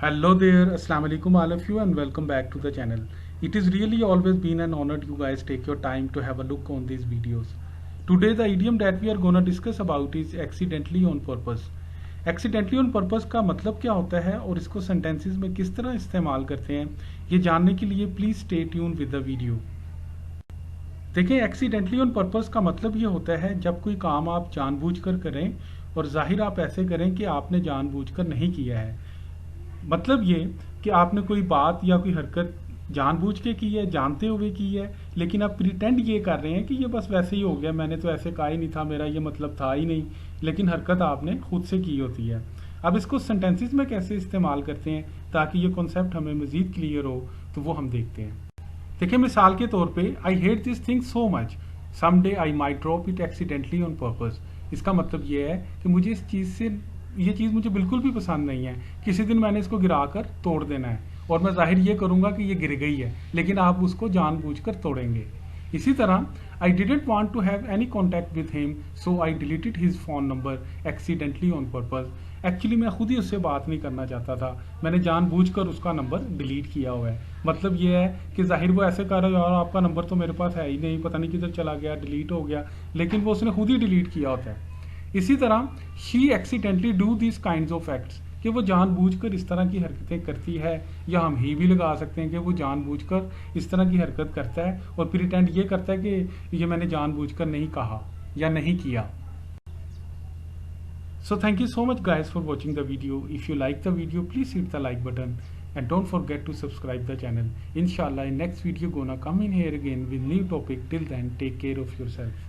Hello there, Assalamu alaikum all of you and welcome back to the channel. It is really always been an honor you guys take your time to have a look on these videos. Today the idiom that we are gonna discuss about is accidentally on purpose. Accidentally on purpose का मतलब क्या होता है और इसको sentences में किस तरह इस्तेमाल करते हैं, ये जानने के लिए please stay tuned with the video. देखिए एक्सीडेंटली ऑन पर्पस का मतलब ये होता है जब कोई काम आप जानबूझकर करें और जाहिर आप ऐसे करें कि आपने जानबूझकर नहीं किया है। मतलब ये कि आपने कोई बात या कोई हरकत जानबूझ के की है, जानते हुए की है, लेकिन आप प्रिटेंड ये कर रहे हैं कि ये बस वैसे ही हो गया, मैंने तो ऐसे कहा ही नहीं था, मेरा ये मतलब था ही नहीं, लेकिन हरकत आपने खुद से की होती है। अब इसको सेंटेंसेस में कैसे इस्तेमाल करते हैं ताकि ये कॉन्सेप्ट हमें मज़ीद क्लियर हो, तो वो हम देखते हैं। देखिए मिसाल के तौर पे I hate this thing so much, some day I might drop it accidentally on purpose. इसका मतलब ये है कि मुझे इस चीज़ से ये चीज़ मुझे बिल्कुल भी पसंद नहीं है, किसी दिन मैंने इसको गिरा कर तोड़ देना है और मैं जाहिर ये करूँगा कि ये गिर गई है, लेकिन आप उसको जानबूझकर तोड़ेंगे। इसी तरह I didn't want to have any contact with him so I deleted his phone number accidentally on purpose. Actually मैं खुद ही उससे बात नहीं करना चाहता था, मैंने जानबूझकर उसका नंबर डिलीट किया हुआ है। मतलब ये है कि जाहिर वो ऐसे कर रहा है, यार आपका नंबर तो मेरे पास है ही नहीं, पता नहीं किधर चला गया, डिलीट हो गया, लेकिन वो उसने खुद ही डिलीट किया होता है। इसी तरह she accidentally do this kinds of acts, कि वो जानबूझकर इस तरह की हरकतें करती है, या हम ही भी लगा सकते हैं कि वो जानबूझकर इस तरह की हरकत करता है और प्रिटेंड ये करता है कि ये मैंने जानबूझकर नहीं कहा या नहीं किया। So thank you so much guys for watching the video. If you like the video, please hit the like button and don't forget to subscribe the channel. Inshallah in next video gonna come in here again with new topic. Till then, take care of yourself.